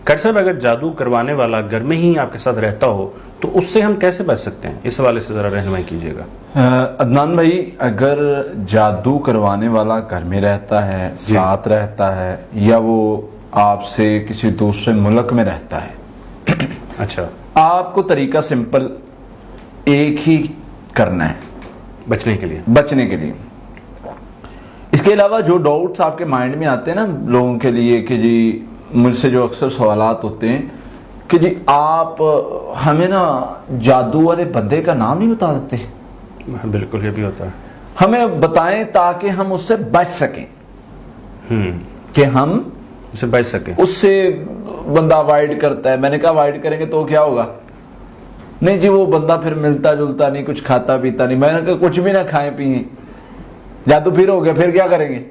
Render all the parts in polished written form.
خیر صاحب، اگر جادو کروانے والا گھر میں ہی آپ کے ساتھ رہتا ہو تو اس سے ہم کیسے بچ سکتے ہیں؟ اس حوالے سے ذرا رہنمائی کیجیے گا۔ عدنان بھائی، اگر جادو کروانے والا گھر میں رہتا ہے، ساتھ رہتا ہے، یا وہ آپ سے کسی دوسرے ملک میں رہتا ہے، اچھا، آپ کو طریقہ سمپل ایک ہی کرنا ہے بچنے کے لیے۔ اس کے علاوہ جو ڈاؤٹس آپ کے مائنڈ میں آتے ہیں نا لوگوں کے لیے، کہ جی مجھ سے جو اکثر سوالات ہوتے ہیں کہ جی آپ ہمیں نا جادو والے بندے کا نام نہیں بتا دیتے۔ بالکل، یہ بھی ہوتا ہے۔ ہمیں بتائیں تاکہ ہم اس سے بچ سکیں، کہ ہم اس سے بچ سکیں۔ اس سے بندہ اوائڈ کرتا ہے۔ میں نے کہا اوائڈ کریں گے تو کیا ہوگا؟ نہیں جی، وہ بندہ پھر ملتا جلتا نہیں، کچھ کھاتا پیتا نہیں۔ میں نے کہا کچھ بھی نہ کھائیں پیئیں، جادو پھر ہو گیا، پھر کیا کریں گے؟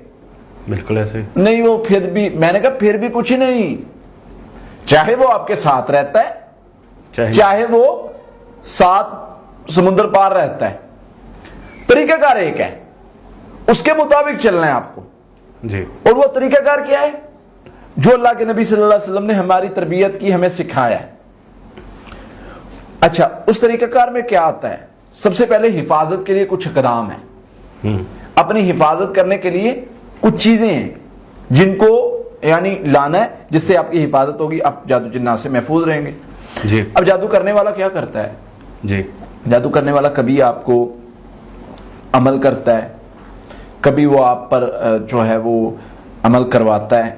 بالکل ایسے ہی۔ نہیں، وہ پھر بھی، میں نے کہا پھر بھی کچھ نہیں، چاہے وہ آپ کے ساتھ رہتا ہے، چاہے وہ ساتھ سمندر پار رہتا ہے، طریقہ کار ایک ہے، اس کے مطابق چلنا ہے آپ کو جی۔ اور وہ طریقہ کار کیا ہے؟ جو اللہ کے نبی صلی اللہ علیہ وسلم نے ہماری تربیت کی، ہمیں سکھایا ہے۔ اچھا، اس طریقہ کار میں کیا آتا ہے؟ سب سے پہلے حفاظت کے لیے کچھ اقدام ہیں۔ اپنی حفاظت کرنے کے لیے کچھ چیزیں ہیں جن کو یعنی لانا ہے، جس سے آپ کی حفاظت ہوگی، آپ جادو جنات سے محفوظ رہیں گے۔ جی۔ اب جادو کرنے والا کیا کرتا ہے؟ جی، جادو کرنے والا کبھی آپ کو عمل کرتا ہے، کبھی وہ آپ پر جو ہے وہ عمل کرواتا ہے،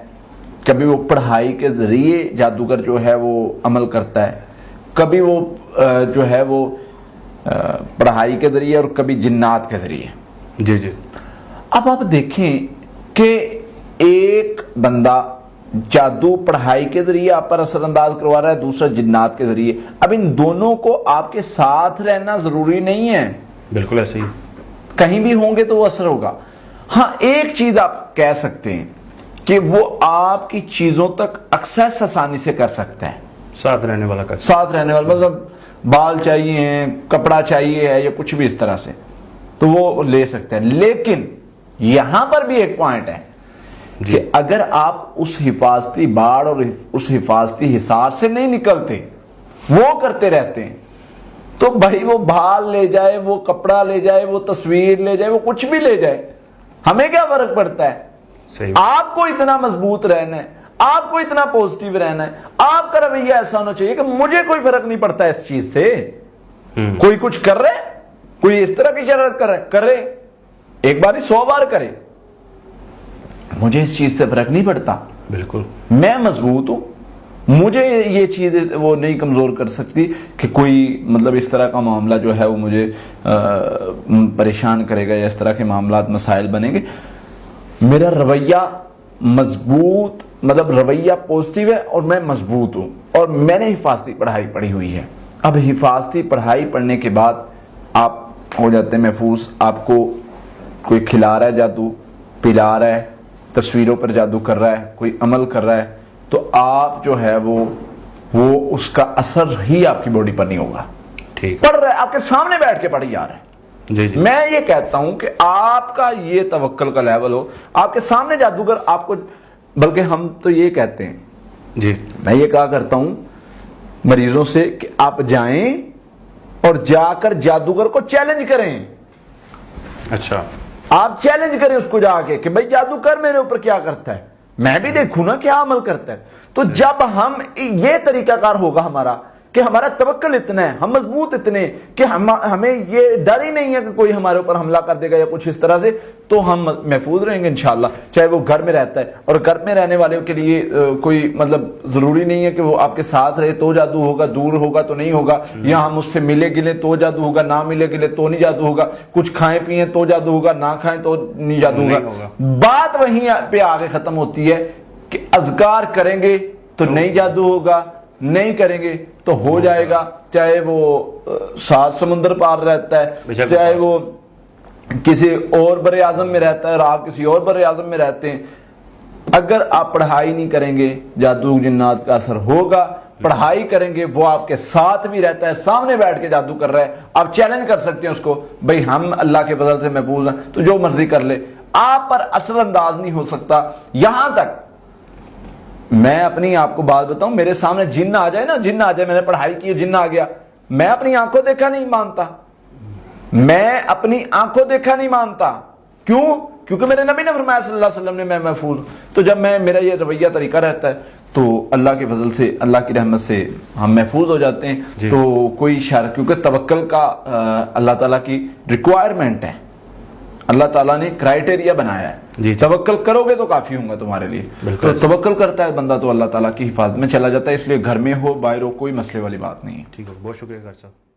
کبھی وہ پڑھائی کے ذریعے جادوگر جو ہے وہ عمل کرتا ہے، کبھی وہ جو ہے وہ پڑھائی کے ذریعے، اور کبھی جنات کے ذریعے۔ جی جی۔ اب آپ دیکھیں کہ ایک بندہ جادو پڑھائی کے ذریعے آپ پر اثر انداز کروا رہا ہے، دوسرا جنات کے ذریعے۔ اب ان دونوں کو آپ کے ساتھ رہنا ضروری نہیں ہے، بالکل ایسے ہی، کہیں بھی ہوں گے تو وہ اثر ہوگا۔ ہاں، ایک چیز آپ کہہ سکتے ہیں کہ وہ آپ کی چیزوں تک ایکسیس آسانی سے کر سکتا ہے، ساتھ رہنے والا کا مطلب بال چاہیے ہیں، کپڑا چاہیے ہے، یا کچھ بھی اس طرح سے، تو وہ لے سکتے ہیں۔ لیکن یہاں پر بھی ایک پوائنٹ ہے کہ اگر آپ اس حفاظتی باڑ اور اس حفاظتی حصار سے نہیں نکلتے، وہ کرتے رہتے ہیں، تو بھائی وہ بال لے جائے، وہ کپڑا لے جائے، وہ تصویر لے جائے، وہ کچھ بھی لے جائے، ہمیں کیا فرق پڑتا ہے؟ صحیح۔ آپ کو اتنا مضبوط رہنا ہے، آپ کو اتنا پوزیٹیو رہنا ہے، آپ کا رویہ ایسا ہونا چاہیے کہ مجھے کوئی فرق نہیں پڑتا اس چیز سے۔ کوئی کچھ کر رہے، کوئی اس طرح کی شرارت کر رہے، کرے، ایک بار ہی 100 بار کرے، مجھے اس چیز سے فرق نہیں پڑتا۔ بالکل، میں مضبوط ہوں، مجھے یہ چیز وہ نہیں کمزور کر سکتی کہ کوئی مطلب اس طرح کا معاملہ جو ہے وہ مجھے پریشان کرے گا، یا اس طرح کے معاملات مسائل بنیں گے۔ میرا رویہ مضبوط، مطلب رویہ پوزیٹیو ہے، اور میں مضبوط ہوں، اور میں نے حفاظتی پڑھائی پڑھی ہوئی ہے۔ اب حفاظتی پڑھائی پڑھنے کے بعد آپ ہو جاتے ہیں محفوظ۔ آپ کو کوئی کھلا رہا ہے جادو، پلا رہا ہے، تصویروں پر جادو کر رہا ہے، کوئی عمل کر رہا ہے، تو آپ جو ہے وہ اس کا اثر ہی آپ کی باڈی پر نہیں ہوگا۔ ٹھیک، پڑھ رہا ہے، آپ کے سامنے بیٹھ کے پڑھی جا رہا ہے۔ جی جی۔ میں یہ کہتا ہوں کہ آپ کا یہ توکل کا لیول ہو، آپ کے سامنے جادوگر آپ کو، بلکہ ہم تو یہ کہتے ہیں، جی، میں یہ کہا کرتا ہوں مریضوں سے کہ آپ جائیں اور جا کر جادوگر کو چیلنج کریں۔ اچھا، آپ چیلنج کریں اس کو جا کے کہ بھائی جادو کر میرے اوپر کیا کرتا ہے، میں بھی دیکھوں نا کیا عمل کرتا ہے۔ تو جب ہم یہ طریقہ کار ہوگا ہمارا کہ ہمارا توکل اتنا ہے، ہم مضبوط اتنے کہ ہمیں یہ ڈر ہی نہیں ہے کہ کوئی ہمارے اوپر حملہ کر دے گا یا کچھ اس طرح سے، تو ہم محفوظ رہیں گے انشاءاللہ۔ چاہے وہ گھر میں رہتا ہے، اور گھر میں رہنے والوں کے لیے کوئی مطلب ضروری نہیں ہے کہ وہ آپ کے ساتھ رہے تو جادو ہوگا، دور ہوگا تو نہیں ہوگا، یا ہم اس سے ملے گلے تو جادو ہوگا، نہ ملے گلے تو نہیں جادو ہوگا، کچھ کھائیں پیئیں تو جادو ہوگا، نہ کھائیں تو نہیں جادو ہوگا۔ بات وہیں پہ آگے ختم ہوتی ہے کہ اذکار کریں گے تو نہیں جادو ہوگا، نہیں کریں گے تو ہو جائے گا، چاہے وہ 7 سمندر پار رہتا ہے، چاہے وہ کسی اور بر اعظم میں رہتا ہے اور آپ کسی اور بر اعظم میں رہتے ہیں۔ اگر آپ پڑھائی نہیں کریں گے، جادو جنات کا اثر ہوگا۔ پڑھائی کریں گے، وہ آپ کے ساتھ بھی رہتا ہے، سامنے بیٹھ کے جادو کر رہا ہے، آپ چیلنج کر سکتے ہیں اس کو، بھئی ہم اللہ کے فضل سے محفوظ ہیں، تو جو مرضی کر لے، آپ پر اثر انداز نہیں ہو سکتا۔ یہاں تک میں اپنی آپ کو بات بتاؤں, میرے سامنے جن آ جائے نا, جن آ جائے, میں نے پڑھائی کی جن آ گیا, میں اپنی آنکھوں دیکھا نہیں مانتا, میں اپنی آنکھوں دیکھا نہیں مانتا. کیوں؟ کیونکہ میرے نبی نے فرمایا صلی اللہ علیہ وسلم نے میں محفوظ. تو جب میرا یہ رویہ طریقہ رہتا ہے تو اللہ کے فضل سے, اللہ کی رحمت سے ہم محفوظ ہو جاتے ہیں. تو کوئی شر, کیونکہ توکل کا اللہ تعالیٰ کی ریکوائرمنٹ ہے, اللہ تعالیٰ نے کرائٹیریا بنایا ہے. توکل کرو گے تو کافی ہوں گا تمہارے لیے. تو توکل کرتا ہے بندہ تو اللہ تعالیٰ کی حفاظت میں چلا جاتا ہے. اس لیے گھر میں ہو باہر ہو کوئی مسئلے والی بات نہیں ہے. ٹھیک ہے, بہت شکریہ ڈاکٹر صاحب.